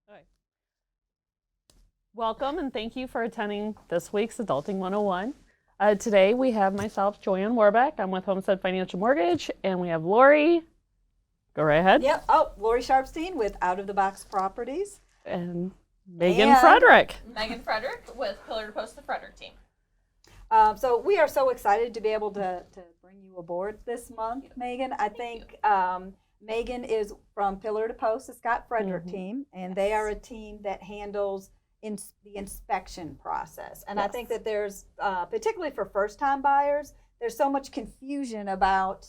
All right. Welcome and thank you for attending this week's Adulting 101. Today we have myself, Joanne Warbeck. I'm with Homestead Financial Mortgage, and we have Lori. Go right ahead. Yep. Oh, Lori Sharpstein with Out of the Box Properties. And Megan And- Frederick. Megan Frederick with Pillar to Post, the Frederick team. So we are so excited to be able to bring you aboard this month, Megan. I think Megan is from Pillar to Post, the Scott Frederick team, and they are a team that handles the inspection process. And I think that there's, particularly for first-time buyers, there's so much confusion about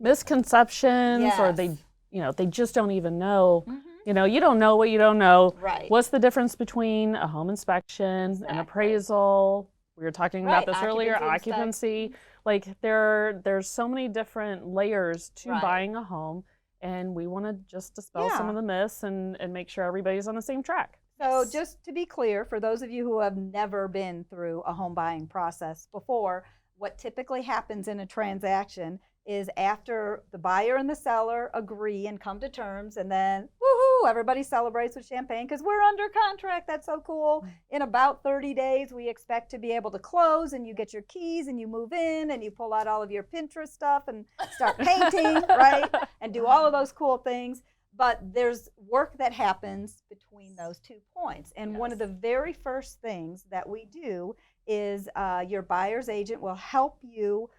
Misconceptions, or they just don't even know. You know, you don't know what you don't know. Right. What's the difference between a home inspection, an appraisal? We were talking about this earlier, occupancy. Like there's so many different layers to buying a home, and we want to just dispel some of the myths and make sure everybody's on the same track. So just to be clear, for those of you who have never been through a home buying process before, what typically happens in a transaction is after the buyer and the seller agree and come to terms, and then woohoo, everybody celebrates with champagne because we're under contract. That's so cool. In about 30 days, we expect to be able to close, and you get your keys and you move in and you pull out all of your Pinterest stuff and start painting, right? And do all of those cool things. But there's work that happens between those 2 points. And one of the very first things that we do is your buyer's agent will help you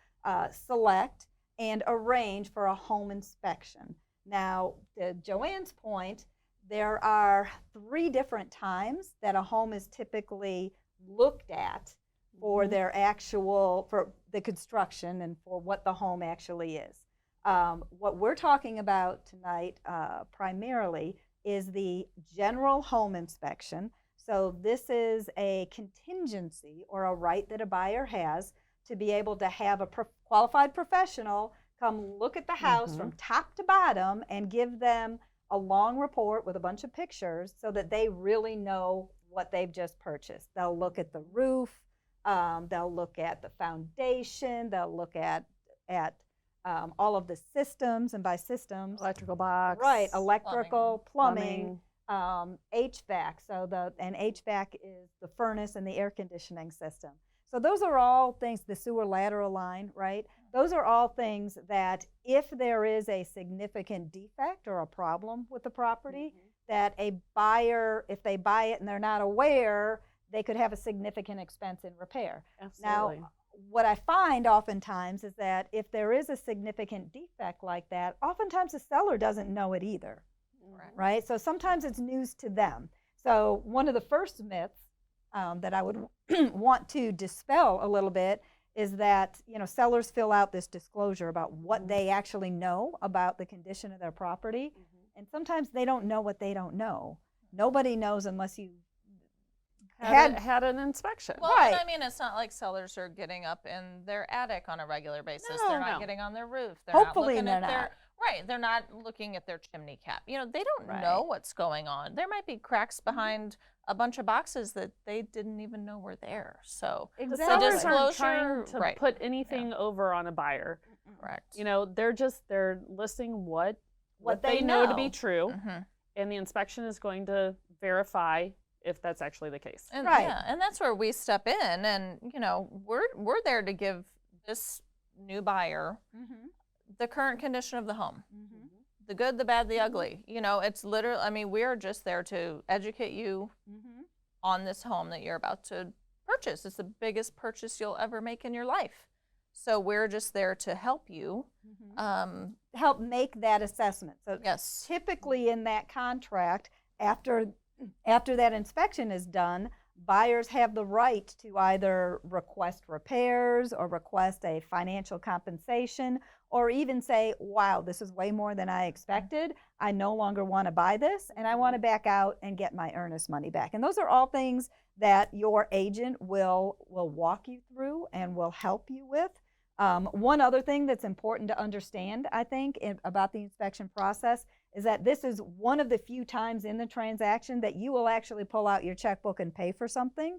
select and arrange for a home inspection. Now, to Joanne's point, there are 3 different times that a home is typically looked at for for the construction and for what the home actually is. What we're talking about tonight primarily is the general home inspection. So this is a contingency or a right that a buyer has to be able to have a qualified professional come look at the house from top to bottom and give them a long report with a bunch of pictures so that they really know what they've just purchased. They'll look at the roof, they'll look at the foundation, they'll look at all of the systems, and by systems, Electrical box. right, electrical, plumbing. HVAC. So and HVAC is the furnace and the air conditioning system. So those are all things, the sewer lateral line, right? Those are all things that if there is a significant defect or a problem with the property, that a buyer, if they buy it and they're not aware, they could have a significant expense in repair. Absolutely. Now, what I find oftentimes is that if there is a significant defect like that, oftentimes the seller doesn't know it either, right? So sometimes it's news to them. So one of the first myths that I would want to dispel a little bit is that, sellers fill out this disclosure about what they actually know about the condition of their property, and sometimes they don't know what they don't know. Nobody knows unless you had an inspection. Well, Right. and I mean, it's not like sellers are getting up in their attic on a regular basis. No, They're not no. getting on their roof. They're Hopefully not looking they're at their not. right. They're not looking at their chimney cap. They don't Right. know what's going on. There might be cracks behind a bunch of boxes that they didn't even know were there. So The Exactly. sellers aren't trying disclosure- to right. put anything over on a buyer. correct. They're listing what What they they know to be know. true, Mhm. and the inspection is going to verify if that's actually the case. And, Right. Yeah, and that's where we step in, and we're there to give this new buyer the current condition of the home, the good, the bad, the ugly. It's literally. I mean, we're just there to educate you on this home that you're about to purchase. It's the biggest purchase you'll ever make in your life, so we're just there to help you. Help make that assessment. So Yes. typically in that contract, after that inspection is done, buyers have the right to either request repairs or request a financial compensation, or even say, wow, this is way more than I expected. I no longer want to buy this, and I want to back out and get my earnest money back. And those are all things that your agent will walk you through and will help you with. One other thing that's important to understand, I think, about the inspection process is that this is one of the few times in the transaction that you will actually pull out your checkbook and pay for something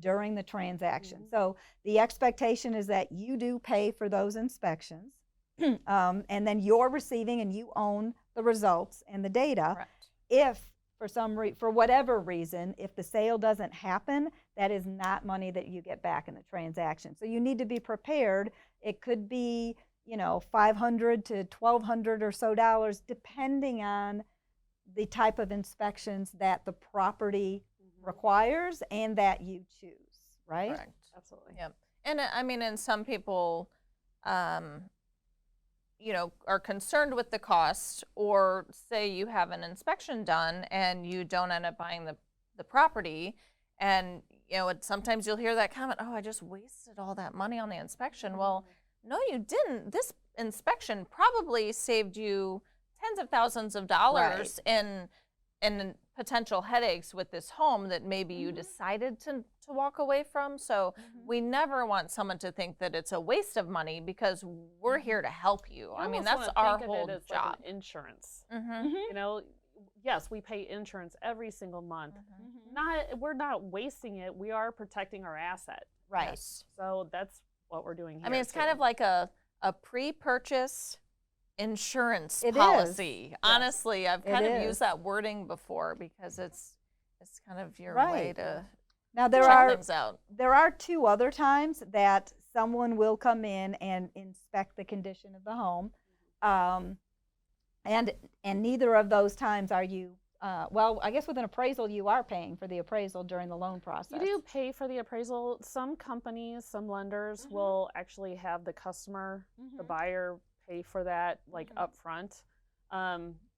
during the transaction. So the expectation is that you do pay for those inspections, and then you're receiving and you own the results and the data. Correct. If for whatever reason, if the sale doesn't happen, that is not money that you get back in the transaction. So you need to be prepared. It could be, $500 to $1,200 or so dollars, depending on the type of inspections that the property requires and that you choose, right? Correct. Absolutely. Yep. And I mean, and some people, are concerned with the cost, or say you have an inspection done and you don't end up buying the property, and sometimes you'll hear that comment, oh, I just wasted all that money on the inspection. Well, no, you didn't. This inspection probably saved you tens of thousands of dollars in potential headaches with this home that maybe you decided to walk away from. So we never want someone to think that it's a waste of money, because we're here to help you. I mean, that's our whole job. Like insurance. Mm-hmm. Yes, we pay insurance every single month. We're not wasting it. We are protecting our asset. Right. Yes. So that's what we're doing here. I mean, it's kind of like a pre-purchase insurance It is. policy. Yeah. Honestly, I've kind It of is. used that wording before, because it's kind of your Right. way to Now check things out. there are two other times that someone will come in and inspect the condition of the home, and neither of those times are you. Well, I guess with an appraisal, you are paying for the appraisal during the loan process. you do pay for the appraisal. Some companies, some lenders will actually have the customer, the buyer, pay for that like upfront.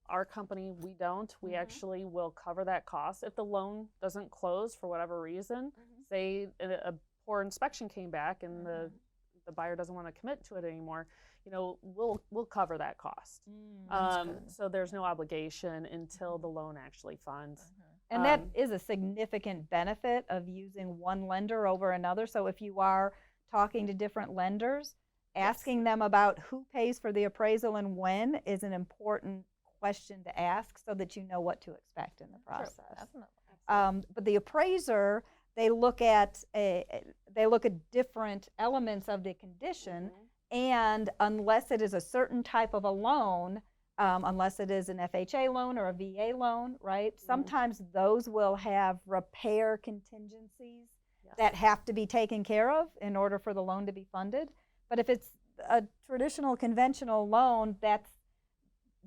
Our company, we don't. We actually will cover that cost if the loan doesn't close for whatever reason. Say a poor inspection came back and the buyer doesn't want to commit to it anymore. We'll cover that cost. So there's no obligation until the loan actually funds. And that is a significant benefit of using one lender over another. So if you are talking to different lenders, asking them about who pays for the appraisal and when is an important question to ask, so that you know what to expect in the process. But the appraiser, they look at different elements of the condition, and unless it is a certain type of a loan, unless it is an FHA loan or a VA loan, right? Sometimes those will have repair contingencies that have to be taken care of in order for the loan to be funded. But if it's a traditional conventional loan,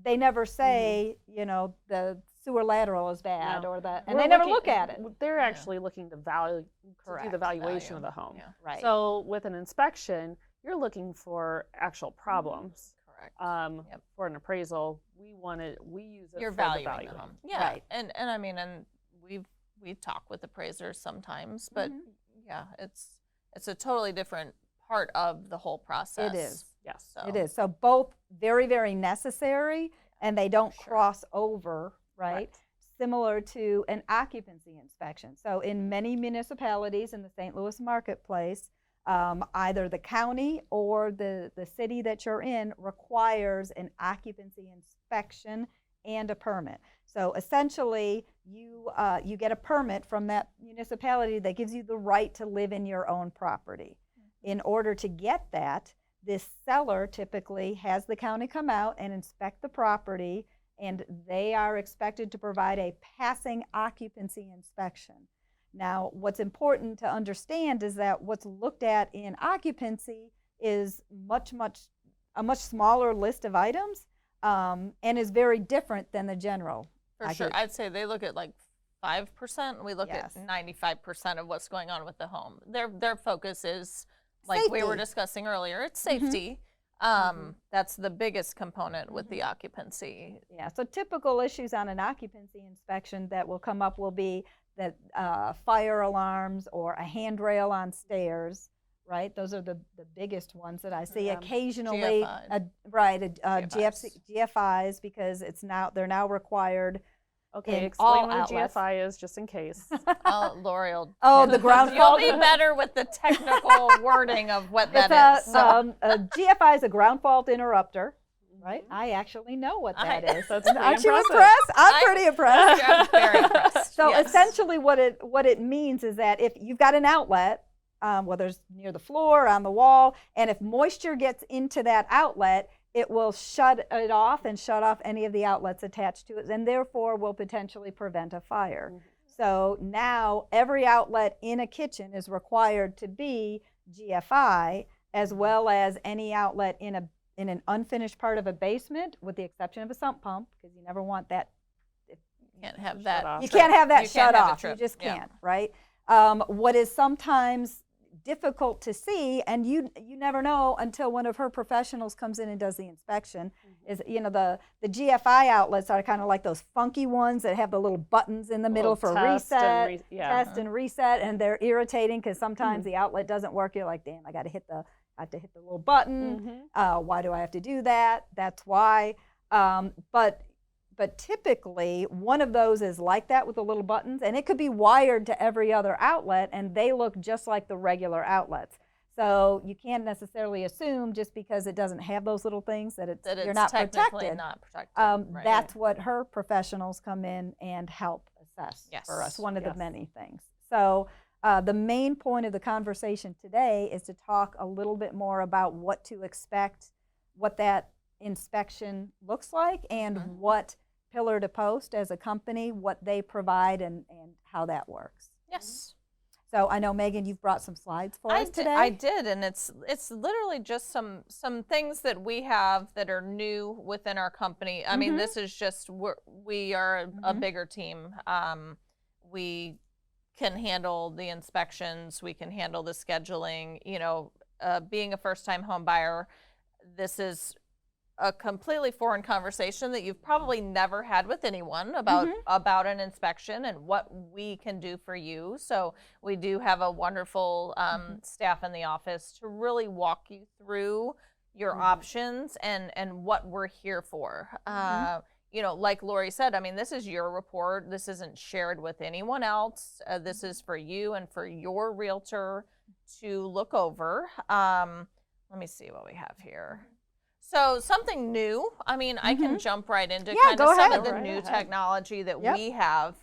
they never say, the sewer lateral is bad, or and they never look at it. They're actually looking to do the valuation of the home. Yeah. Right. So with an inspection, you're looking for actual problems. Correct. For an appraisal, we use it You're for valuing the value. the home. Yeah. Right. And I mean, and we talk with appraisers sometimes, but yeah, it's a totally different part of the whole process. It is. Yes. So. It is. So both very, very necessary, and they don't cross over, right? Similar to an occupancy inspection. So in many municipalities in the St. Louis marketplace, either the county or the city that you're in requires an occupancy inspection and a permit. So essentially, you get a permit from that municipality that gives you the right to live in your own property. In order to get that, this seller typically has the county come out and inspect the property, and they are expected to provide a passing occupancy inspection. Now, what's important to understand is that what's looked at in occupancy is a much smaller list of items, and is very different than the general. For sure. I'd say they look at like 5%. We look at 95% of what's going on with the home. Their focus is, like Safety. we were discussing earlier, it's safety. That's the biggest component with the occupancy. Yeah, so typical issues on an occupancy inspection that will come up will be that fire alarms or a handrail on stairs, right? Those are the biggest ones that I see. Occasionally, GFIs, because they're now required. Okay, in explain all what a outlets. GFI is, just in case. L'Oreal. Oh, the ground You'll fault. be better with the technical wording of what that is. A GFI is a ground fault interrupter, right? I actually know what that is. That's pretty Aren't you impressive. impressed? I'm pretty impressed. I'm very impressed. So yes. essentially what it means is that if you've got an outlet, whether it's near the floor, on the wall, and if moisture gets into that outlet, it will shut it off and shut off any of the outlets attached to it, and therefore will potentially prevent a fire. So now every outlet in a kitchen is required to be GFI, as well as any outlet in an unfinished part of a basement, with the exception of a sump pump, because you never want that. Can't have that. You can't have that You shut can't have a off. You trip. just Yeah. can't, right? What is sometimes difficult to see, and you never know until one of her professionals comes in and does the inspection, is the GFI outlets are kind of like those funky ones that have the little buttons in the middle for reset, test and reset, and they're irritating because sometimes the outlet doesn't work. You're like, damn, I have to hit the little button. Why do I have to do that? That's why. But typically, one of those is like that with the little buttons, and it could be wired to every other outlet, and they look just like the regular outlets. So you can't necessarily assume just because it doesn't have those little things that it's you're not technically protected. not protected. Right. That's what her professionals come in and help assess for us, one of the many things. So the main point of the conversation today is to talk a little bit more about what to expect, what that inspection looks like, and what Pillar to Post as a company, what they provide, and how that works. Yes. So I know, Megan, you've brought some slides for us today. I did, and it's literally just some things that we have that are new within our company. I mean, this is just we are a bigger team. We can handle the inspections. We can handle the scheduling. Being a first-time home buyer, this is a completely foreign conversation that you've probably never had with anyone about an inspection and what we can do for you. So we do have a wonderful staff in the office to really walk you through your options and what we're here for. Like Lori said, I mean, this is your report. This isn't shared with anyone else. This is for you and for your realtor to look over. Let me see what we have here. So something new, I mean, I can jump right into kind of some of the new technology that we have.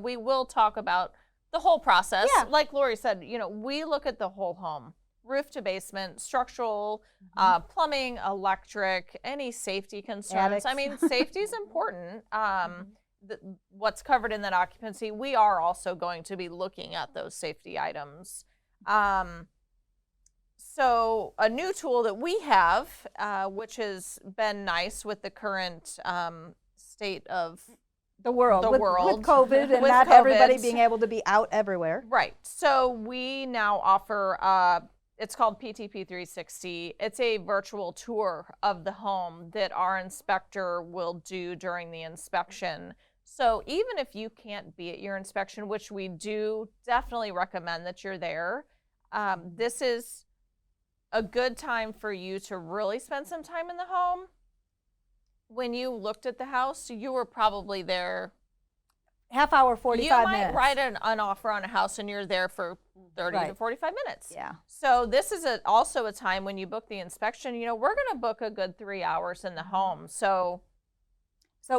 We will talk about the whole process. Like Lori said, we look at the whole home, roof to basement, structural, plumbing, electric, any safety concerns. Attics. I mean, safety is important. What's covered in that occupancy, we are also going to be looking at those safety items. So a new tool that we have, which has been nice with the current state of the world, with COVID and with not COVID. Everybody being able to be out everywhere. Right. So we now offer, it's called PTP 360. It's a virtual tour of the home that our inspector will do during the inspection. So even if you can't be at your inspection, which we do definitely recommend that you're there, this is a good time for you to really spend some time in the home. When you looked at the house, you were probably there. Half hour, 45 minutes. You might write an offer on a house and you're there for 30 to 45 minutes. Yeah. So this is also a time when you book the inspection, we're going to book a good 3 hours in the home. So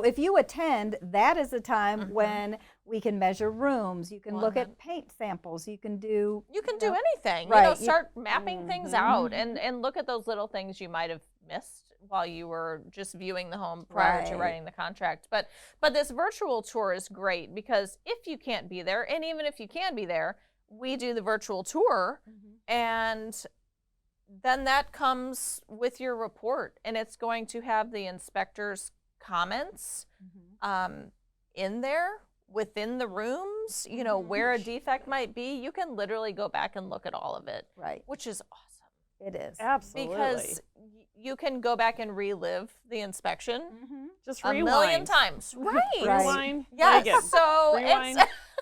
if you attend, that is a time when we can measure rooms. You can look at paint samples. You can do anything. Right. Start mapping things out and look at those little things you might have missed while you were just viewing the home prior to writing the contract. But this virtual tour is great because if you can't be there, and even if you can be there, we do the virtual tour, and then that comes with your report, and it's going to have the inspector's comments in there within the rooms, where a defect might be. You can literally go back and look at all of it, which is awesome. It is. Absolutely. Because you can go back and relive the inspection just a rewind. million times. Right. Rewind. Yes. Megan. So Rewind.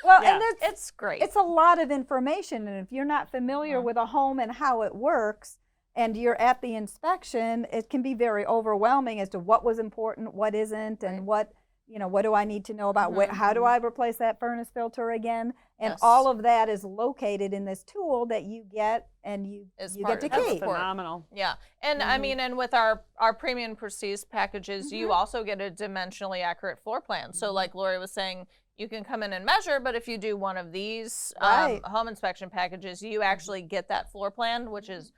And it's great. It's a lot of information, and if you're not familiar with a home and how it works, and you're at the inspection, it can be very overwhelming as to what was important, what isn't, and what do I need to know about, how do I replace that furnace filter again? And all of that is located in this tool that you get, and you get to keep. Phenomenal. Yeah. And I mean, and with our premium prestige packages, you also get a dimensionally accurate floor plan. So like Lori was saying, you can come in and measure, but if you do one of these home inspection packages, you actually get that floor plan, which is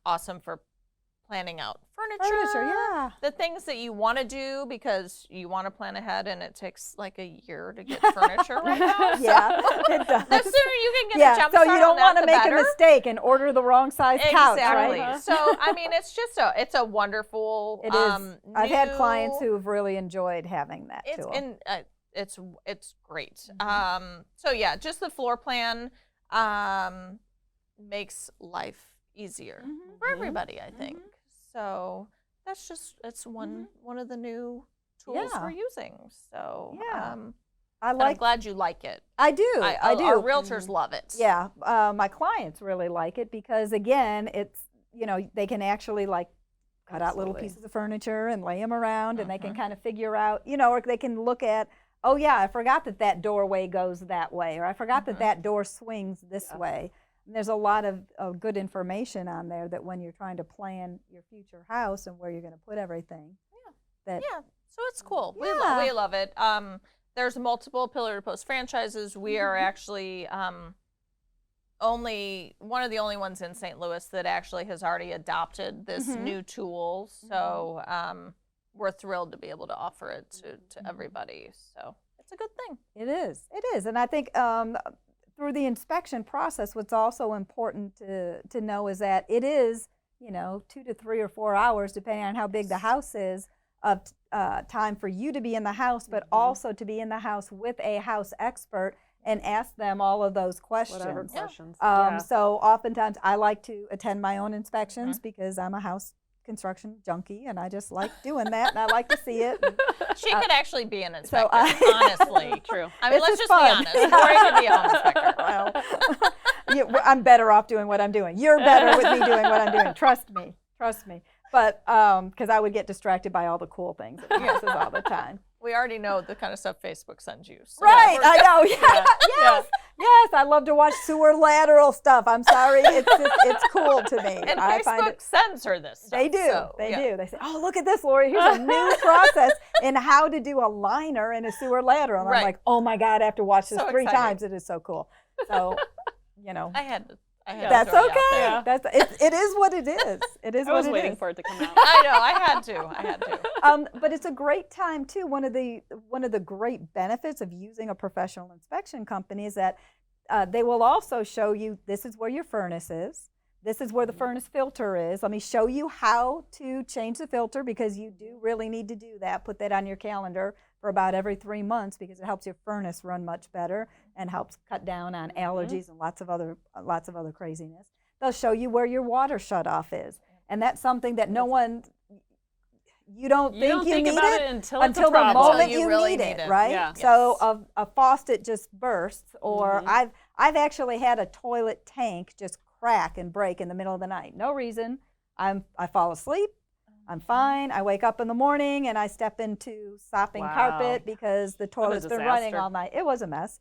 awesome for planning out Furniture, yeah. the things that you want to do because you want to plan ahead, and it takes like a year to get furniture right now. Yeah, it does. The sooner you can get a jump so start you don't on want that, to the make better. a mistake and order the wrong size couch, Exactly. right? So I mean, it's just it's a wonderful. It is. I've had clients new- who have really enjoyed having that It's tool. it's great. Mm-hmm. So yeah, just the floor plan makes life easier Mm-hmm. for everybody, I think. So that's just one of the new tools Yeah. we're using. So Yeah. and I I'm like. glad you like it. I do. I do. Our realtors love it. Yeah, my clients really like it because again, it's they can actually like cut out little Absolutely. pieces of furniture and lay them around, and they can kind of figure out, or they can look at, oh yeah, I forgot that doorway goes that way, or I forgot that door swings this way. And there's a lot of good information on there that when you're trying to plan your future house and where you're going to put everything. Yeah, so it's cool. Yeah. We love it. There's multiple Pillar to Post franchises. We are actually one of the only ones in St. Louis that actually has already adopted this new tool. So we're thrilled to be able to offer it to everybody. So it's a good thing. It is, and I think through the inspection process, what's also important to know is that it is 2 to 3 or 4 hours, depending on how big the house is, of time for you to be in the house, but also to be in the house with a house expert and ask them all of those questions. Whatever questions. So oftentimes I like to attend my own inspections because I'm a house construction junkie and I just like doing that and I like to see it. And, She could actually be an so inspector, I- honestly. True. I mean, This let's is just be fun. honest. Lori could be a home inspector. Well, I'm better off doing what I'm doing. You're better with me doing what I'm doing. Trust me. But because I would get distracted by all the cool things at the houses all the time. We already know the kind of stuff Facebook sends you. So Right, we're I good. know. Yes, I love to watch sewer lateral stuff. I'm sorry, it's cool to me. And I Facebook find it. sends her this stuff. They do. so, They yeah. do. They say, "Oh, look at this, Lori. Here's a new process in how to do a liner in a sewer lateral." And Right. I'm like, "Oh my God, I have to watch this So 3 excited. times. It is so cool." So, I had to that's throw it out okay. there. That's it is what it is. It is I what was it waiting is. for it to come out. I know. I had to. But it's a great time too. One of the great benefits of using a professional inspection company is that they will also show you this is where your furnace is. This is where the furnace filter is. Let me show you how to change the filter because you do really need to do that. Put that on your calendar for about every 3 months because it helps your furnace run much better and helps cut down on allergies and lots of other craziness. They'll show you where your water shutoff is, and that's something that no one. You don't think you need about it until it's a the problem. moment Until you you really need need it, it. right? Yeah. So Yes. a faucet just bursts, or I've actually had a toilet tank just crack and break in the middle of the night. No reason. I fall asleep. I'm fine. I wake up in the morning and I step into sopping Wow. carpet because the toilet's been running disaster. all night. It was a mess.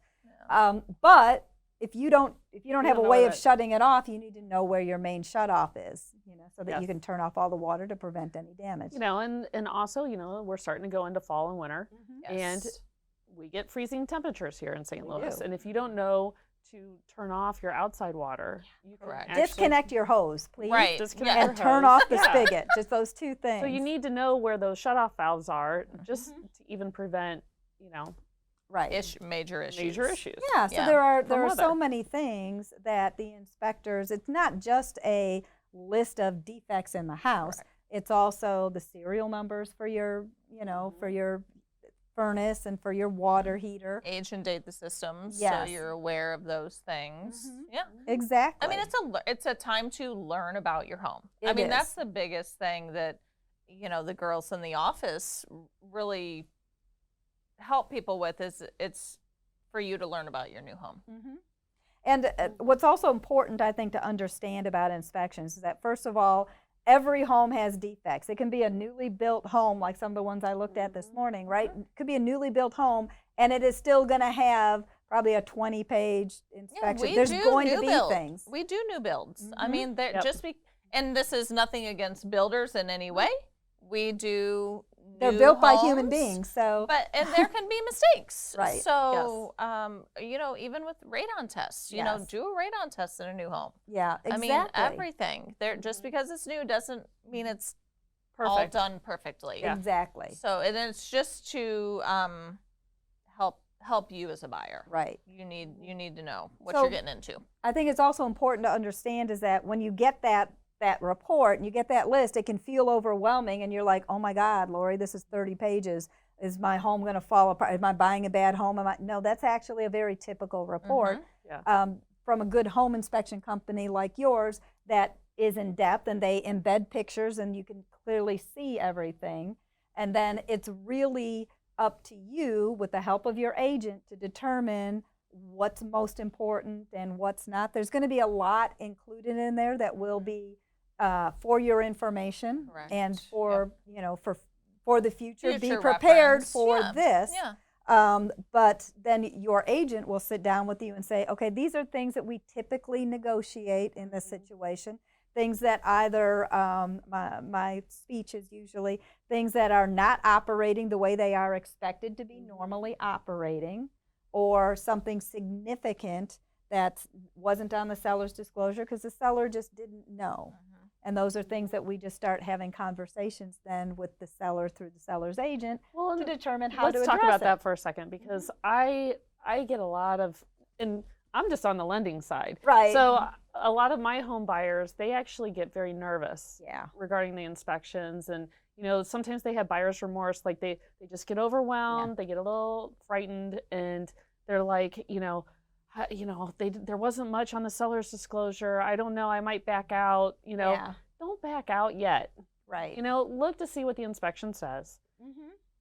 But if you don't have a know way where of that- shutting it off, you need to know where your main shutoff is, so that you Yes. can turn off all the water to prevent any damage. And also, we're starting to go into fall and winter, and Yes. we get freezing temperatures here in St. We Louis. do. And if you don't know to turn off your outside water, you can Correct. actually Disconnect your hose, please. Right. disconnect Yeah. your And turn hose. off the Yeah. spigot. Just those 2 things. So you need to know where those shutoff valves are, just to even prevent, right. Major issues. major issues. Yeah, so Yeah. there are weather. so many things that the inspectors, it's not just a list of defects in the house. Correct. It's also the serial numbers for your, for your furnace and for your water heater. Age and date the systems, Yes. so you're aware of those things. Yeah. Exactly. I mean, it's a time to learn about your home. I It mean, is. that's the biggest thing that the girls in the office really help people with is it's for you to learn about your new home. And what's also important, I think, to understand about inspections is that, first of all, every home has defects. It can be a newly built home, like some of the ones I looked at this morning, right? It could be a newly built home, and it is still going to have probably a 20-page inspection. we There's do going new to be build. things. We do new builds. I Mhm. mean, Yep. and this is nothing against builders in any way. We do They're new built by human homes, beings, so and there can be mistakes. Right. So, you know, even with radon tests, you know, Yes. do a radon test in a new home. yeah, exactly. I mean, everything. There, just because it's new doesn't mean it's all Perfect. done perfectly. Yeah. Exactly. So, and it's just to help you as a buyer. Right. You need to know what So- you're getting into. I think it's also important to understand is that when you get that report and you get that list, it can feel overwhelming, and you're like, oh my God, Lori, this is 30 pages. Is my home going to fall apart? Am I buying a bad home? No, that's actually a very typical report Yeah. from a good home inspection company like yours that is in depth, and they embed pictures and you can clearly see everything. And then it's really up to you, with the help of your agent, to determine what's most important and what's not. There's going to be a lot included in there that will be for your information Correct. and for you know for the future. Be Future prepared reference. for Yeah. this. Yeah. But then your agent will sit down with you and say, okay, these are things that we typically negotiate in this situation. Things that either, my speech is usually things that are not operating the way they are expected to be normally operating, or something significant that wasn't on the seller's disclosure because the seller just didn't know. And those are things that we just start having conversations then with the seller through the seller's agent Well, to determine how let's to talk address about it. that for a second, because I get a lot of, and I'm just on the lending side. Right. So a lot of my home buyers, they actually get very nervous Yeah. regarding the inspections, and you know, sometimes they have buyer's remorse, like they just get overwhelmed, they get a little frightened, and they're like, there wasn't much on the seller's disclosure. I don't know, I might back out, Yeah. Don't back out yet. Right. Look to see what the inspection says.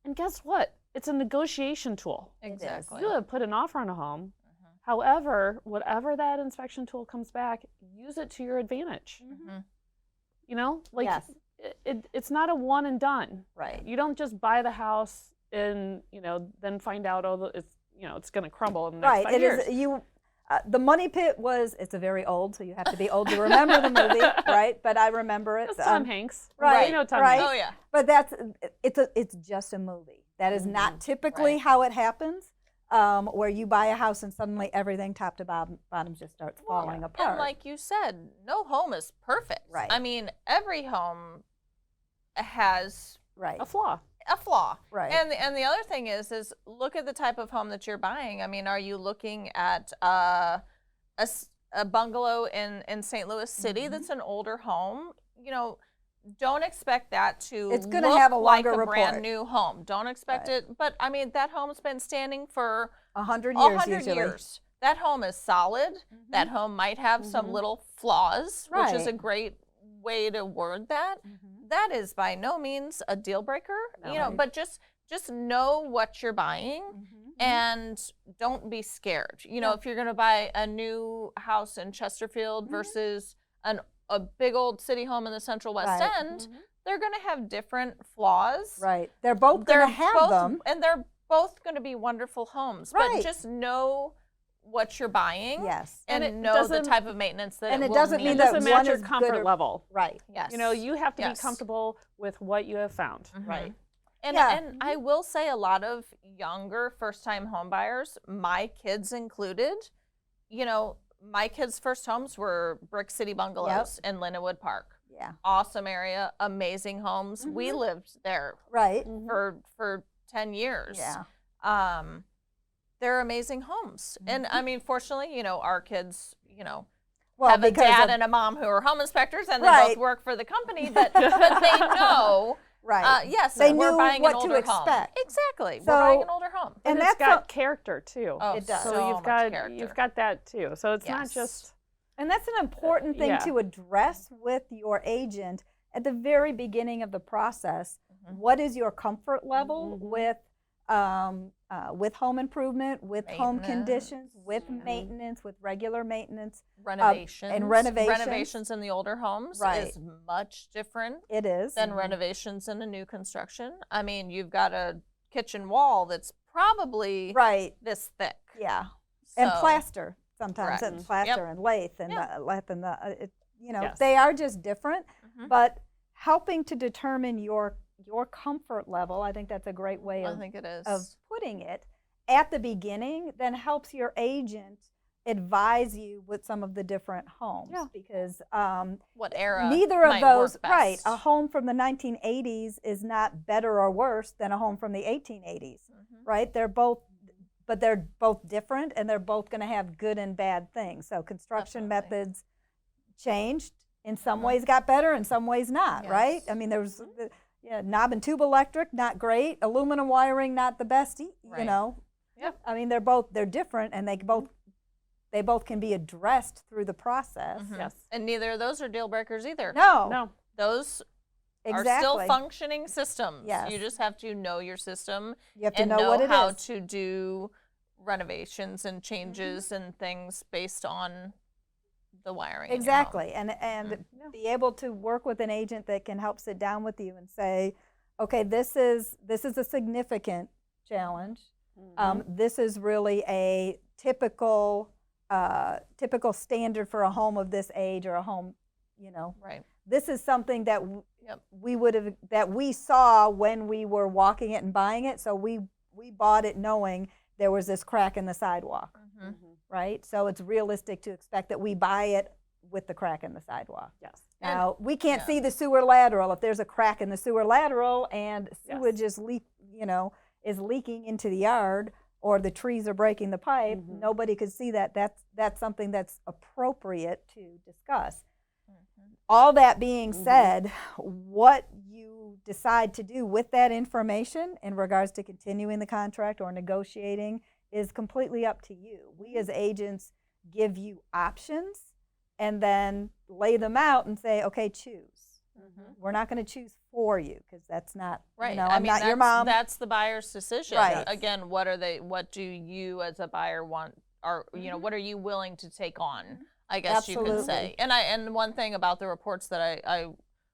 And guess what? It's a negotiation tool. Exactly. You have put an offer on a home. However, whatever that inspection tool comes back, use it to your advantage. Like Yes. it's not a one and done. Right. You don't just buy the house and then find out it's going to crumble in the next Right. 5 It years. is you. The Money Pit it's a very old, so you have to be old to remember the movie, right? But I remember it. That's Tom Hanks. right, Tom right. Hanks. Oh yeah. But it's just a movie. That is not typically Right. how it happens, where you buy a house and suddenly everything top to bottom just starts falling apart. And like you said, no home is perfect. Right. I mean, every home has right. A flaw. a flaw. Right. And the other thing is look at the type of home that you're buying. I mean, are you looking at a bungalow in St. Louis City that's an older home? Don't expect that to It's gonna look have a like longer a brand report. new home. Don't expect Right. it. But I mean, that home's been standing for 100 years 100 usually. years. That home is solid. That home might have some little flaws, which is a Right. great way to word that. That is by no means a deal breaker, No. but just know what you're buying and don't be scared. If you're going to buy a new house in Chesterfield versus a big old city home in the Central West Right. End, they're going to have different flaws. Right. They're both going to have them. And they're both going to be wonderful homes. Right. But just know what you're buying. Yes. And it know the doesn't- type of maintenance that and it it will doesn't need. mean It that doesn't one match your is good comfort or- level. Right. Yes. You have to Yes. be comfortable with what you have found. Right. And, Yeah. and I will say a lot of younger first-time home buyers, my kids included, my kids' first homes were Brick City Bungalows in Lindenwood Park. Yeah. Awesome area, amazing homes. We lived there Right. for 10 years. Yeah. They're amazing homes. And I mean, fortunately, our kids, Well, have a because dad of- and a mom who are home inspectors, and they Right. both work for the company, but they know, right. yes, They we're knew buying what an to older expect. home. Exactly. So- We're buying an older home. And And it's that's got a- character too. Oh, It does. So so you've much got character. that too. So it's not Yes. just And that's an important thing Yeah. to address with your agent at the very beginning of the process. What is your comfort level with home improvement, with home conditions, with maintenance, with regular maintenance? Renovations. and renovations. Renovations in the older homes Right. is much different It is. than renovations in a new construction. I mean, you've got a kitchen wall that's probably Right. this thick. Yeah. And So- plaster sometimes, Correct. and plaster Yep. and lathe and Yep. the lathe and the Yes. they are just different. Mhm. But helping to determine your your comfort level, I think that's a great way I of think it is. putting it at the beginning, then helps your agent advise you with some of the different homes. Yeah. Because What era? neither of might those, work right, best. a home from the 1980s is not better or worse than a home from the 1880s, right? They're both different, and they're both going to have good and bad things. So construction Definitely. methods changed, in some ways got better, in some ways not, right? Yes. I mean, there's knob and tube electric, not great. Aluminum wiring, not the best, you Right. know. Yep. I mean, they're different, and they both can be addressed through the process. Yes. And neither of those are deal breakers either. No, No. Those exactly. are still functioning systems. Yes. You just have to know your system You have to and know what it how is. to do renovations and changes and things based on the wiring. in your home. Exactly, and be able to work with an agent that can help sit down with you and say, okay, this is a significant challenge. This is really a typical standard for a home of this age, or a home, Right. This is something that Yep. we saw when we were walking it and buying it. So we bought it knowing there was this crack in the sidewalk, right? So it's realistic to expect that we buy it with the crack in the sidewalk. Yes. Now, we can't yeah. see the sewer lateral. If there's a crack in the sewer lateral and Yes. sewage is leaking into the yard, or the trees are breaking the pipe, nobody could see that. That's something that's appropriate to discuss. All that being said, what you decide to do with that information in regards to continuing the contract or negotiating is completely up to you. We as agents give you options and then lay them out and say, okay, choose. We're not going to choose for you, because that's not, Right. I'm not your mom. That's the buyer's decision. Right. Again, what do you as a buyer want, or what are you willing to take on? I guess you could say. Absolutely. And one thing about the reports that I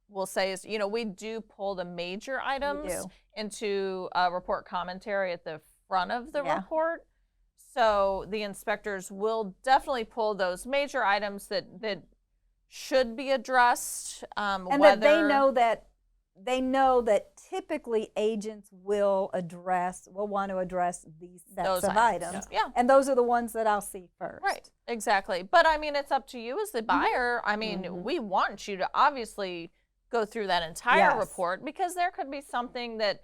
will say is, we do pull the major items do. into a report commentary at the front of the Yeah. report. So the inspectors will definitely pull those major items that should be addressed. And whether, that they know that typically agents will want to address these sets Those of items. Yeah. And those are the ones that I'll see first. Right, exactly. But I mean, it's up to you as the buyer. I mean, we want you to obviously go through that entire Yes. report, because there could be something that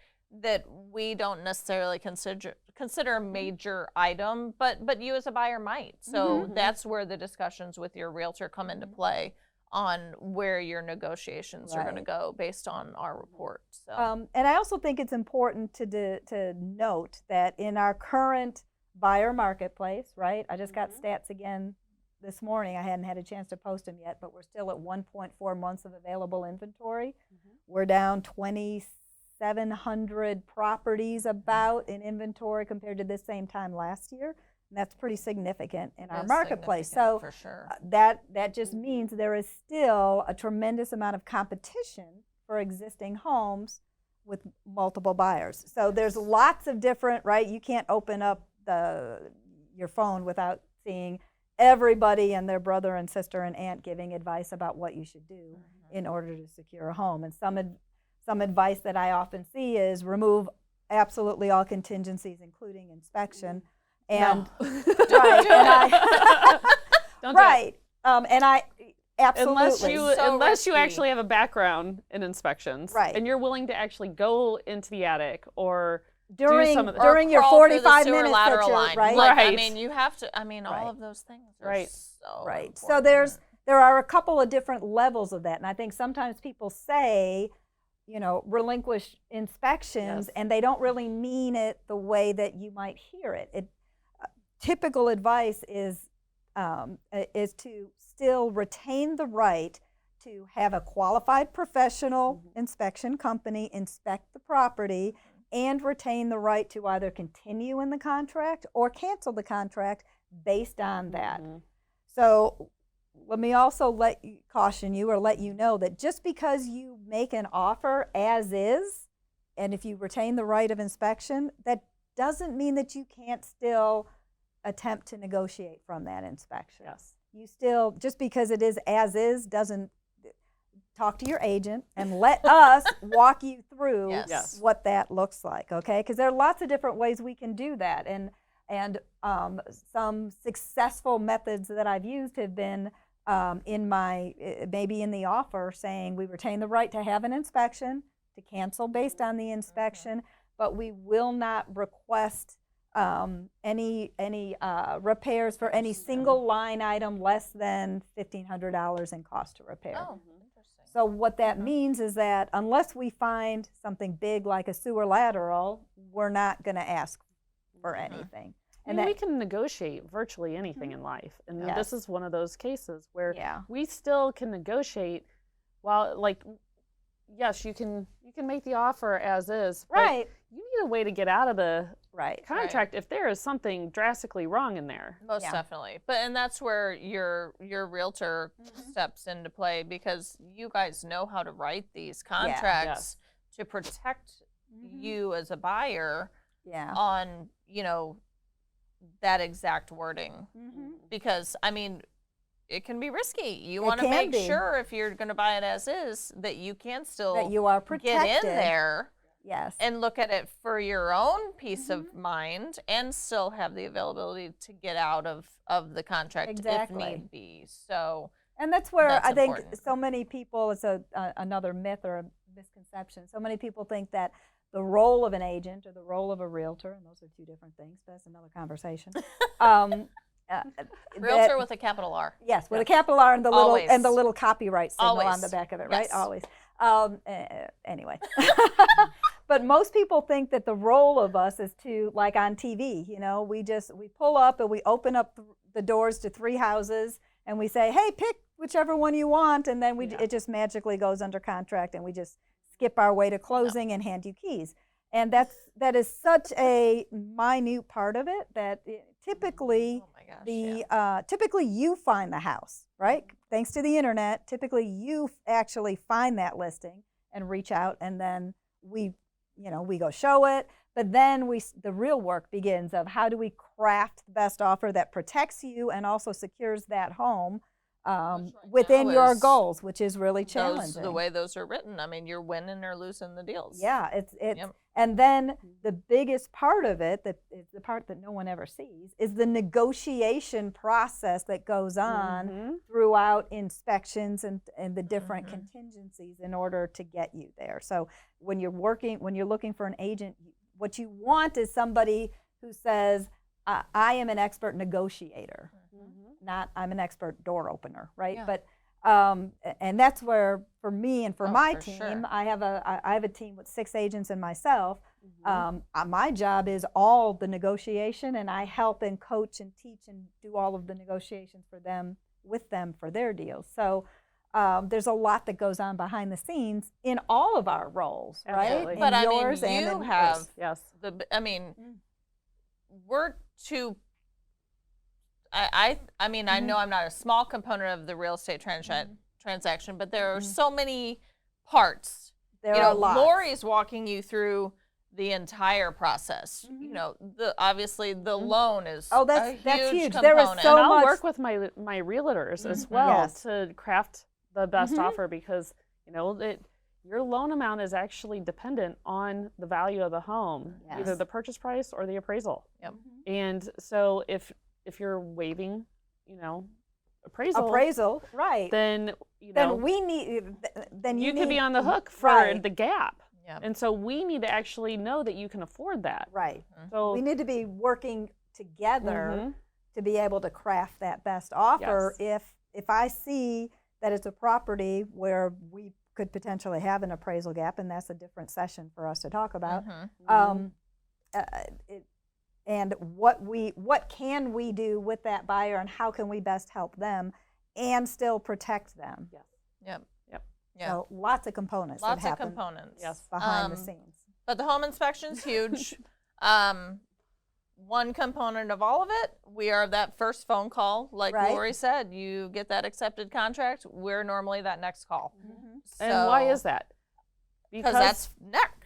we don't necessarily consider a major item, but you as a buyer might. So that's where the discussions with your realtor come into play on where your negotiations are going to Right. go based on our report. So And I also think it's important to note that in our current buyer marketplace, right? I just got stats again this morning. I hadn't had a chance to post them yet, but we're still at 1.4 months of available inventory. We're down 2,700 properties about in inventory compared to this same time last year. And that's pretty significant in our It's marketplace. significant, So for sure. that just means there is still a tremendous amount of competition for existing homes with multiple buyers. So there's lots of different, right? You can't open up your phone without seeing everybody and their brother and sister and aunt giving advice about what you should do in order to secure a home. And some advice that I often see is remove absolutely all contingencies, including inspection. And right, and Don't do it. right, and I absolutely Unless you risky. actually have a background in inspections, Right. and you're willing to actually go into the attic or during some of the- during your crawl through the 45 sewer minutes lateral that you're line. right. Like, I Right. mean, you have to. I mean, Right. all of those things are Right. so Right. So important. there are a couple of different levels of that, and I think sometimes people say, relinquish inspections, Yes. and they don't really mean it the way that you might hear it. Typical advice is to still retain the right to have a qualified professional inspection company inspect the property, and retain the right to either continue in the contract or cancel the contract based on that. So let me also caution you or let you know that just because you make an offer as is, and if you retain the right of inspection, that doesn't mean that you can't still attempt to negotiate from that inspection. Yes. You still, just because it is as is, doesn't, talk to your agent and let us walk you through Yes. what that looks like, okay? Because there are lots of different ways we can do that. And some successful methods that I've used have been in my, maybe in the offer saying we retain the right to have an inspection, to cancel based on the inspection, but we will not request any repairs for any single line item less than $1,500 in cost to repair. Oh, interesting. So what that means is that unless we find something big like a sewer lateral, we're not going to ask for anything. And we can negotiate virtually anything in life. And Yes. this is one of those cases where Yeah. we still can negotiate while, like, yes, you can make the offer as is, but Right. you need a way to get out of the Right. contract if there is something drastically wrong in there. Most Yeah. definitely. And that's where your realtor steps into play, because you guys know how to write these contracts to protect you as a buyer Yeah. on, that exact wording. Because, I mean, it can be risky. You It want to can make be. sure if you're going to buy it as is that you can still That you are protected. get in there Yes. and look at it for your own peace of mind and still have the availability to get out of the contract Exactly. if need be. So And that's where That's I think important. so many people, it's another myth or a misconception. So many people think that the role of an agent or the role of a realtor, and those are two different things, but that's another conversation. realtor that- with a capital R. Yes, with a capital R and the little Always. little copyright signal on Always. the back of it, right? Yes. Always. Anyway, but most people think that the role of us is to, like on TV, we pull up and we open up the doors to 3 houses and we say, hey, pick whichever one you want, and then it just magically goes under contract and we just skip our way to closing and hand you keys. And that is such a minute part of it that typically Oh my gosh. yeah. typically you find the house, right? Thanks to the internet, typically you actually find that listing and reach out, and then we go show it. But then the real work begins of how do we craft the best offer that protects you and also secures that home within now your is goals, which is really challenging. The way those are written, I mean, you're winning or losing the deals. Yeah, it's Yep. and then the biggest part of it, that is the part that no one ever sees, is the negotiation process that goes on throughout inspections and the different contingencies in order to get you there. So when you're looking for an agent, what you want is somebody who says, I am an expert negotiator, not I'm an expert door opener, right? Yeah. But and that's where, for me and for my for team, sure. I have a team with 6 agents and myself. My job is all the negotiation, and I help and coach and teach and do all of the negotiations with them for their deals. So there's a lot that goes on behind the scenes in all of our roles, Absolutely. right? In But I mean, yours and you in have hers. Yes. we're too. I know I'm not a small component of the real estate transaction, but there are so many parts. There are lots. Lori's walking you through the entire process. Obviously the loan is that's a huge. huge There is component. so And I'll much- work with my realtors as well Yes. to craft the best offer, because your loan amount is actually dependent on the value of the home, either Yes. the purchase price or the appraisal. Yep. And so if you're waiving, appraisal, right? then Then we need. Then you could be need- on the hook for right. the gap. Yep. And so we need to actually know that you can afford that. Right. So We need to be working together to be able to craft that best offer. If I see that it's a property where we could potentially have an appraisal gap, and that's a different session for us to talk about. And what can we do with that buyer, and how can we best help them and still protect them? Yes. Yep. Yeah. So lots of components Lots that of happen components. Yes. behind the scenes. But the home inspection's huge. One component of all of it, we are that first phone call. Like Right. Lori said, you get that accepted contract, we're normally that next call. And why is that? Because that's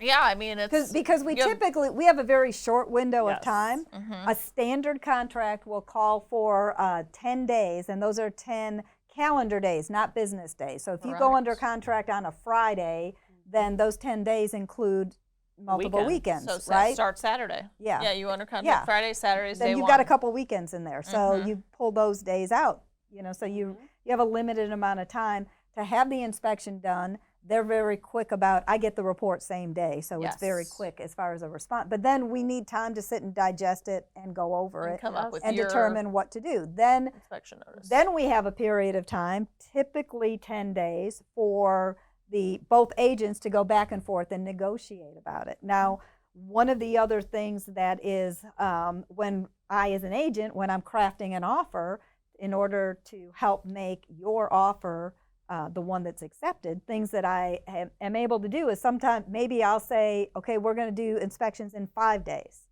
yeah, I mean, it's Because we you have- typically, we have a very short window of Yes. time. A standard contract will call for 10 days, and those are 10 calendar days, not business days. So if you go under Correct. contract on a Friday, then those 10 days include multiple weekends, So right? start Saturday. Yeah. Yeah, you under contract Yeah. Friday, Saturday's Then day you've one. got a couple weekends in there. So Mhm. you pull those days out, so you have a limited amount of time to have the inspection done. They're very quick about, I get the report same day, so it's very Yes. quick as far as a response. But then we need time to sit and digest it and go over And it come up with and your determine what to do. Then inspection notice. Then we have a period of time, typically 10 days, for both agents to go back and forth and negotiate about it. Now, one of the other things that is when I, as an agent, when I'm crafting an offer, in order to help make your offer the one that's accepted, things that I am able to do is sometimes maybe I'll say, okay, we're going to do inspections in 5 days,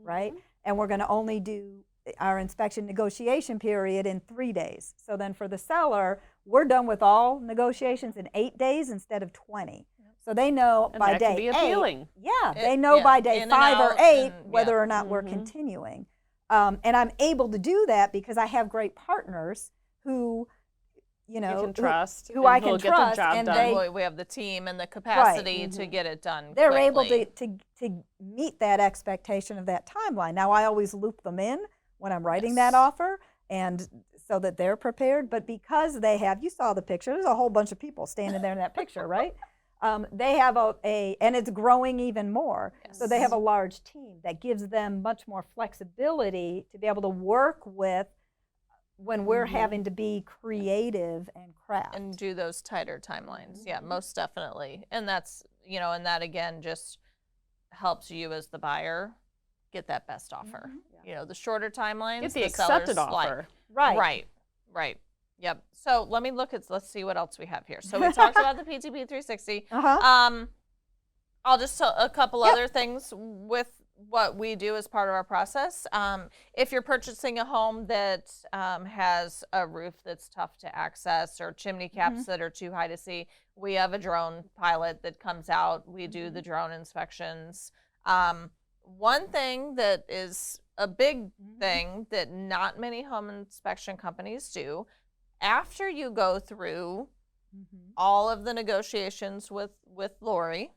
right? And we're going to only do our inspection negotiation period in 3 days. So then for the seller, we're done with all negotiations in 8 days instead of 20. So they know And by that day can be 8. appealing. Yeah, It- they know yeah, by day in and 5 or out 8 and- whether yeah. or not we're Mhm. continuing. And I'm able to do that because I have great partners who, You can trust. who and I who'll can get the trust, job and done. they- we have the team and the capacity to Mhm. get it done. they're able quickly. to meet that expectation of that timeline. Now, I always loop them in when I'm writing that Yes. offer, and so that they're prepared. But because they have, you saw the picture, there's a whole bunch of people standing there in that picture, right? They have and it's growing even more. So they have a large team that gives them much more flexibility to be able to work with when we're having to be creative and craft. and do those tighter timelines. Yeah, Mm-hmm. most definitely. And that's, and that again just helps you as the buyer get that best offer. The shorter timelines, Get the sellers accepted like. offer. Right. Yep. So let's see what else we have here. So we talked about the PTP 360. Uh-huh. I'll just tell a couple Yep. other things with what we do as part of our process. If you're purchasing a home that has a roof that's tough to access or chimney caps that are too high to see, we have a drone pilot that comes out. We do the drone inspections. One thing that is a big thing that not many home inspection companies do, after you go through all of the negotiations with Lori,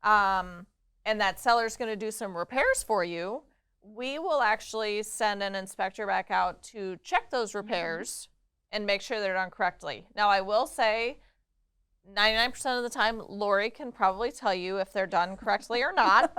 and that seller's going to do some repairs for you, we will actually send an inspector back out to check those repairs and make sure they're done correctly. Now, I will say 99% of the time, Lori can probably tell you if they're done correctly or not.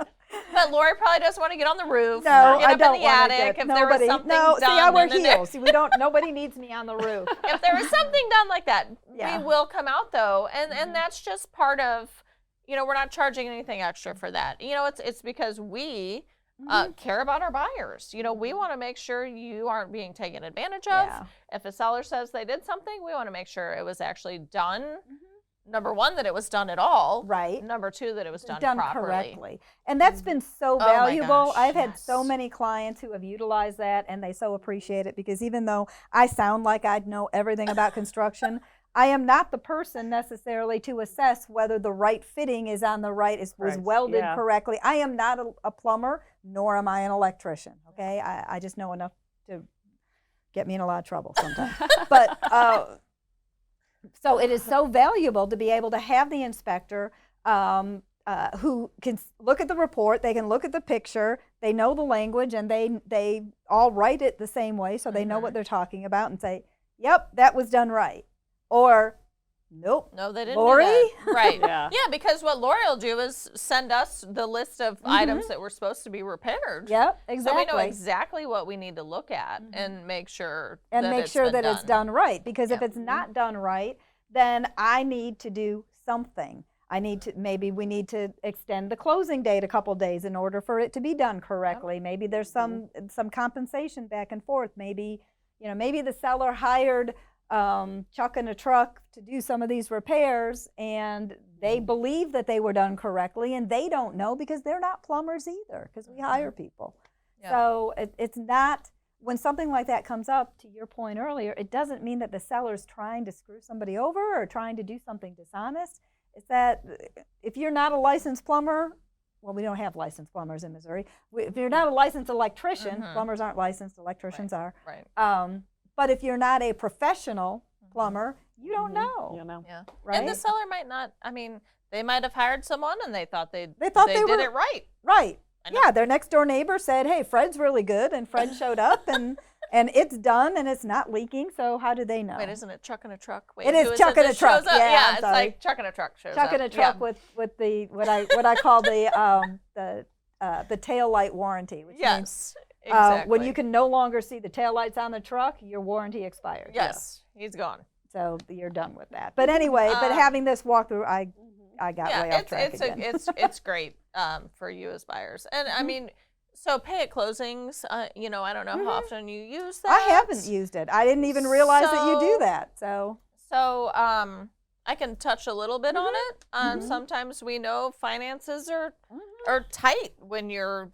But Lori probably doesn't want to get on the roof, No, get I up don't in the want to attic get if there was nobody. something No, done. see, I wear in the- heels. We don't. Nobody needs me on the roof. if there was something done like that, Yeah. we will come out though, and that's just part of, we're not charging anything extra for that. It's because we care about our buyers. We want to make sure you aren't being taken advantage of. Yeah. If a seller says they did something, we want to make sure it was actually done. Number one, that it was done at all. Right. Number two, that it was done properly. correctly. And that's been so Oh my valuable. gosh, I've had so yes. many clients who have utilized that, and they so appreciate it, because even though I sound like I know everything about construction, I am not the person necessarily to assess whether the right fitting is on the right, was Correct. welded Yeah. correctly. I am not a plumber, nor am I an electrician, okay? I just know enough to get me in a lot of trouble sometimes. But so it is so valuable to be able to have the inspector who can look at the report, they can look at the picture, they know the language, and they all write it the same way, so they know what they're talking about, and say, yep, that was done right. Or, nope. No, they didn't Lori? do that. Right. Yeah. Yeah, because what Lori will do is send us the list of items that were supposed to be repaired. Yep, So exactly. we know exactly what we need to look at and make sure And that make it's sure been that it's done right. Because if Yeah. it's not done right, then I need to do something. Maybe we need to extend the closing date a couple days in order for it to be done correctly. Maybe there's some compensation back and forth. Maybe the seller hired Chuck in a truck to do some of these repairs, and they believe that they were done correctly, and they don't know because they're not plumbers either, because we hire people. Yeah. So it's not, when something like that comes up, to your point earlier, it doesn't mean that the seller's trying to screw somebody over or trying to do something dishonest. It's that if you're not a licensed plumber, well, we don't have licensed plumbers in Missouri. If you're not a licensed electrician, plumbers aren't licensed, electricians are. Right. But if you're not a professional plumber, you don't know, You know. Yeah. right? And the seller might not. I mean, they might have hired someone and they thought they they did were it right. right. I know. Yeah, their next door neighbor said, "Hey, Fred's really good," and Fred showed up, and it's done, and it's not leaking. So how do they know? Wait, isn't it truck in a truck? Wait, It is who is truck in a that truck. shows up? Yeah, I'm it's sorry. like truck in a truck shows Chuck up. in a truck Yeah. with the what I call the tail light warranty, which means Yes, exactly. when you can no longer see the tail lights on the truck, your warranty expires. Yes, he's gone. So you're done with that. But anyway, but having this walkthrough, I got way off track again. It's great for you as buyers, and Mm-hmm. I mean, so pay at closings. You know, I don't know how often you use that. I haven't used it. I didn't even realize that you do So- that. So So I can touch a little bit on Mm-hmm. it. Sometimes we know finances are tight when you're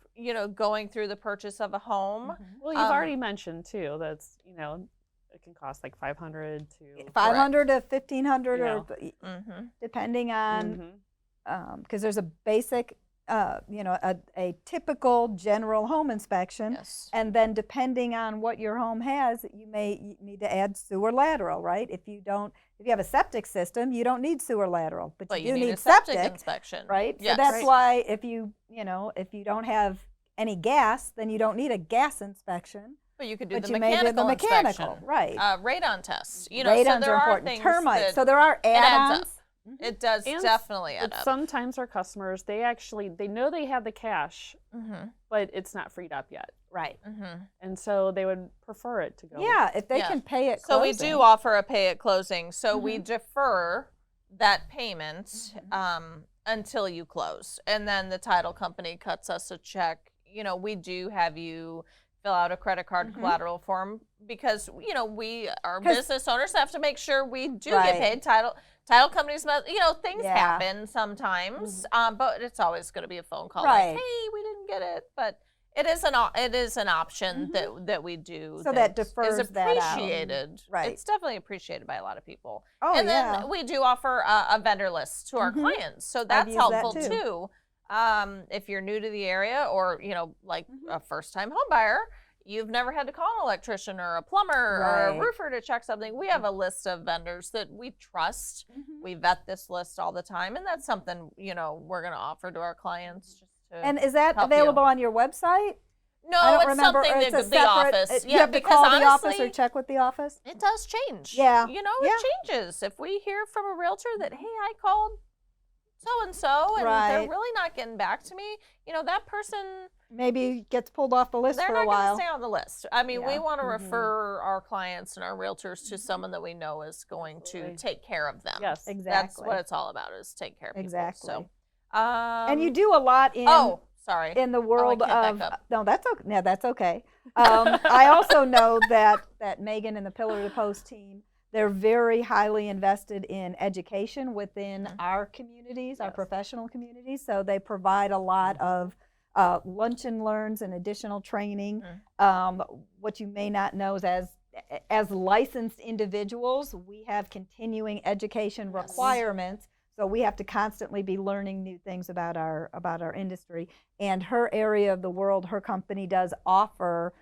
going through the purchase of a home. Mm-hmm. Well, you've already mentioned too that's it can cost like 500 to 500 to 1,500, Yeah. or Mm-hmm. depending on Mhm. because there's a basic, a typical general home inspection. Yes. And then depending on what your home has, you need to add sewer lateral, right? If you have a septic system, you don't need sewer lateral, but, But you you do need need a septic septic, inspection, right? Yes. So that's why if you don't have any gas, then you don't need a gas inspection, But you could do but the you may do mechanical the mechanical, inspection. right? Radon tests. So Radons there are are important. things Termites. that So there are adds add-ons. up. It does And definitely add But up. sometimes our customers, they know they have the cash, Mm-hmm. but it's not freed up yet. Right. Mm-hmm. And so they would prefer it to go. Yeah, if they Yeah. can pay it So closing. we do offer a pay at closing. So we defer that payment until you close, and then the title company cuts us a check. We do have you fill out a credit card collateral form because we are 'Cause- business owners have to make sure we do Right. get paid. Title companies, things Yeah. happen sometimes, but it's always going to be a phone call Right. like, "Hey, we didn't get it," but. It is an option that we do. So that defers is that out. appreciated. Right. It's definitely appreciated by a lot of people. Oh, and then yeah. we do offer a vendor list to our clients, so that's used that helpful too. too. If you're new to the area, or like a first-time home buyer, you've never had to call an electrician or a plumber or a Right. roofer to check something. We have a list of vendors that we trust. We vet this list all the time, and that's something we're going to offer to our clients. Just to And is that help you. available on your website? No, I don't it's remember. something Or it's that a the separate, office. you have to because call the office honestly, or check with the office? it does change. Yeah. It Yeah. changes. If we hear from a realtor that, hey, I called so and so and they're Right. really not getting back to me, that person, Maybe gets pulled off the list they're for not a going to while. stay on the list. I mean, we Yeah. want to refer our clients and our realtors to someone that we know is going Absolutely. to take care of them. Yes. That's Exactly. what it's all about, is take care of people. Exactly. So, And you do a lot in sorry. in the world can't back of up. no, that's okay. Yeah, that's okay. I also know that Megan and the Pillar to Post team, they're very highly invested in education within our communities, our Yes. professional communities. So they provide a lot of lunch and learns and additional training. What you may not know is as licensed individuals, we have continuing education Yes. requirements. So we have to constantly be learning new things about our industry. And her area of the world, her company does offer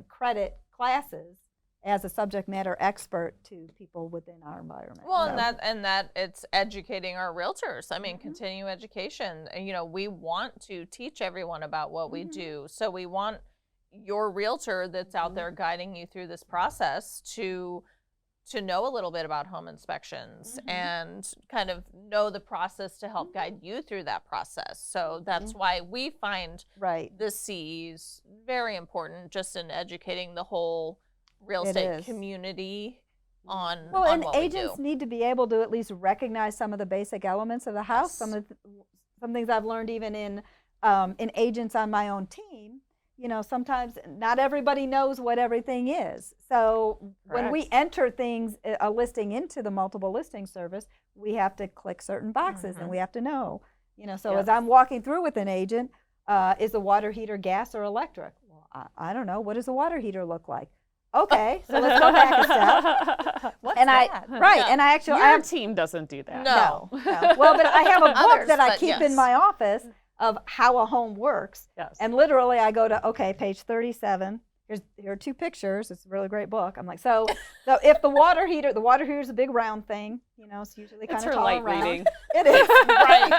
credit classes as a subject matter expert to people within our environment. Well, So- and that it's educating our realtors. I mean, continue education. We want to teach everyone about what we do. So we want your realtor that's out there guiding you through this process to know a little bit about home inspections and kind of know the process to help guide you through that process. So that's why we find right. the C's very important, just in educating the whole real It estate is. community on Well, on and what agents we do. need to be able to at least recognize some of the basic elements of the house. Yes. Some things I've learned even in agents on my own team. Sometimes not everybody knows what everything is. So when we Correct. enter things, a listing into the multiple listing service, we have to click certain boxes and we have to know. So as Yes. I'm walking through with an agent, is the water heater gas or electric? Well, I don't know. What does a water heater look like? Okay, so let's go back a step. What's And that? right, Yeah. and I actually, Your I have, team doesn't do that. No. no. Well, but I have a book Others, that I but keep yes. in my office of how a home works. Yes. And literally I go to, okay, page 37, here are 2 pictures. It's a really great book. I'm like, so if the water heater is a big round thing, it's usually kind It's of her tall light and round. reading. It is. Right.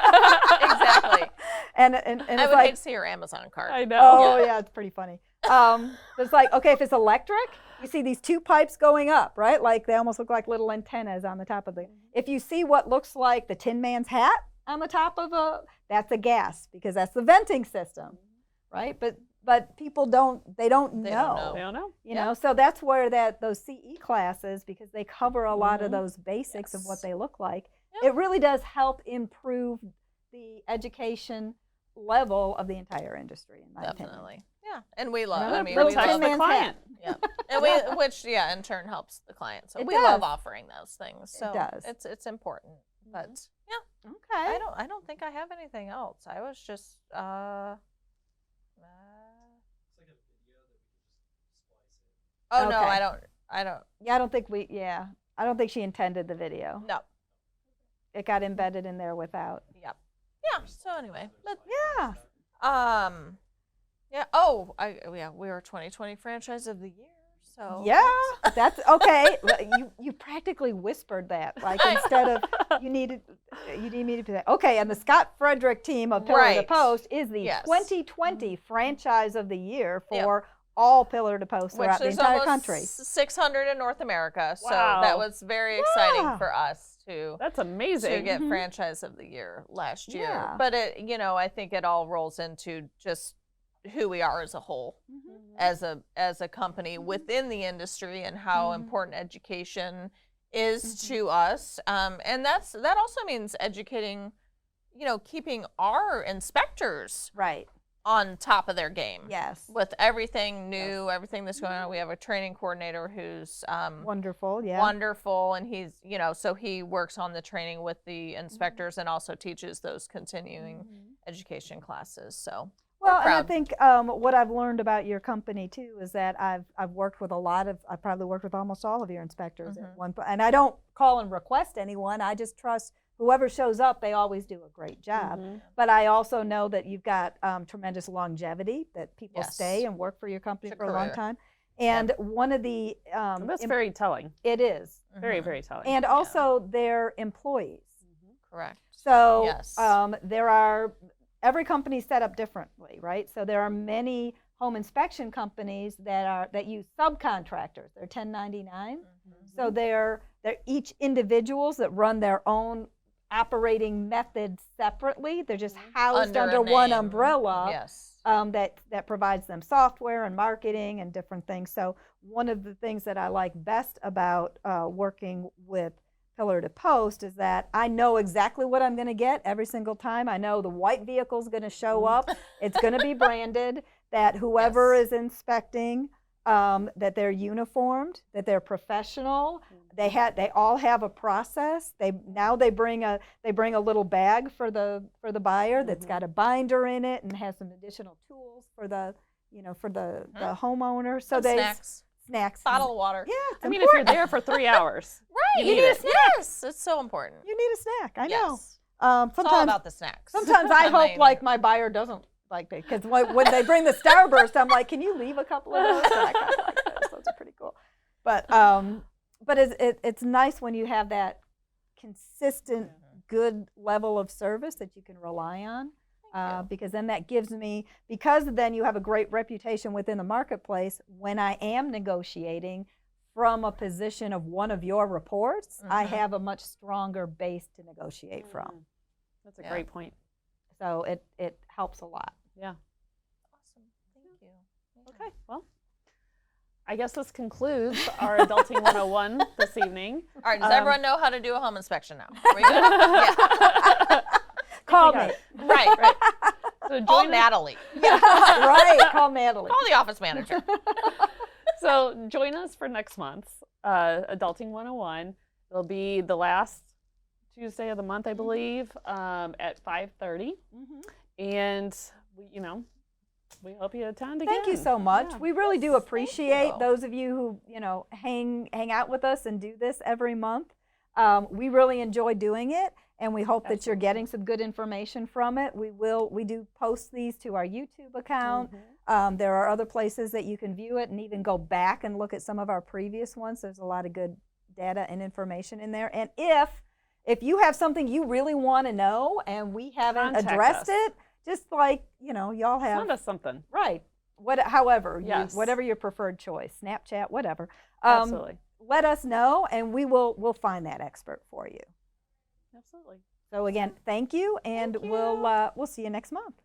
Exactly. And I it's would like, hate to see your Amazon cart. I know. oh yeah, it's pretty funny. It's like, okay, if it's electric, you see these 2 pipes going up, right? Like they almost look like little antennas on the top of the. If you see what looks like the Tin Man's hat on the top of that's a gas, because that's the venting system, right? But people don't know. They don't know. So that's where those CE classes, because they cover a lot of those basics of what they look like. It really does help improve the education level of the entire industry, in my opinion. Definitely. Yeah. And we love, No, we little love Tin the Man's client. Yeah, and which in turn helps the client. So It we love does. offering those things. So does. it's important. But yeah, Okay. I don't think I have anything else. I was just oh no, Okay. I don't Yeah, I don't think she intended the video. no. It got embedded in there without. Yep. Yeah. So anyway, but Yeah. yeah. Oh, we were 2020 franchise of the year. So Yeah, that's okay. You practically whispered that, like instead of you need me to say, okay. And the Scott Frederick team of Pillar to Right. Post is the Yes. 2020 franchise of the year for all Pillar to Post which throughout the there's entire almost country. 600 in North America. So Wow. that was very Yeah. exciting for us to That's amazing. to get franchise of the year last year. Yeah. But I think it all rolls into just who we are as a whole, as a company within the industry, and how important education is to us. And that also means educating, keeping our inspectors Right. on top of their game. Yes. With everything new, everything that's going on. We have a training coordinator who's Wonderful. Yeah. wonderful, and he's so he works on the training with the inspectors and also teaches those continuing education classes. So Well, and I proud. think what I've learned about your company too is that I've worked with I've probably worked with almost all of your inspectors at one point, and I don't call and request anyone. I just trust whoever shows up. They always do a great job. But I also know that you've got tremendous longevity, that people Yes. stay and work for your company It's a for a long career. time. And one of the That's very telling. it is, Very, very telling. and also their employees. correct. So Yes. Every company's set up differently, right? So there are many home inspection companies that use subcontractors. They're 1099. So they're each individuals that run their own operating method separately. They're just housed Under a under one name. umbrella. Yes. That provides them software and marketing and different things. So one of the things that I like best about working with Pillar to Post is that I know exactly what I'm going to get every single time. I know the white vehicle is going to show up. It's going to be branded. That whoever is inspecting, that they're uniformed, that they're professional. They all have a process. They bring a little bag for the buyer that's got a binder in it and has some additional tools for the the homeowner. So Some they snacks, bottle of water. Yeah, it's I mean, if you're there for 3 hours, Right. you need it. Yes, it's so important. You need a snack. I know. Yes. It's all Sometimes about the snacks. Sometimes I hope mean, like my buyer doesn't like it, because when they bring the Starburst, I'm like, can you leave a couple of those? And I kind of like those. Those are pretty cool. But it's nice when you have that consistent, good level of service that you can rely on. Because then that gives me, because then you have a great reputation within the marketplace. When I am negotiating from a position of one of your reports, I have a much stronger base to negotiate from. that's a great point. So it helps a lot. Yeah. Awesome. Thank you. Okay. Well, I guess this concludes our Adulting 101 this evening. All right. Does everyone know how to do a home inspection now? Are we good? Yeah. Call got me. it. Right. So Call join us, Natalie. Right. Call Natalie. Call the office manager. so join us for next month's Adulting 101. It'll be the last Tuesday of the month, I believe, at 5:30. And we hope you attend again. Thank you so much. Yeah. We really do appreciate you. those of you who hang out with us and do this every month. We really enjoy doing it, and we hope that you're getting some good information from it. We do post these to our YouTube account. There are other places that you can view it and even go back and look at some of our previous ones. There's a lot of good data and information in there. And if you have something you really want to know and we haven't Contact addressed us. it, just like, y'all have. Send us something. Right. However, Yes. whatever your preferred choice, Snapchat, whatever. Absolutely. Let us know, and we'll find that expert for you. Absolutely. So again, thank you, and Thank you. we'll see you next month.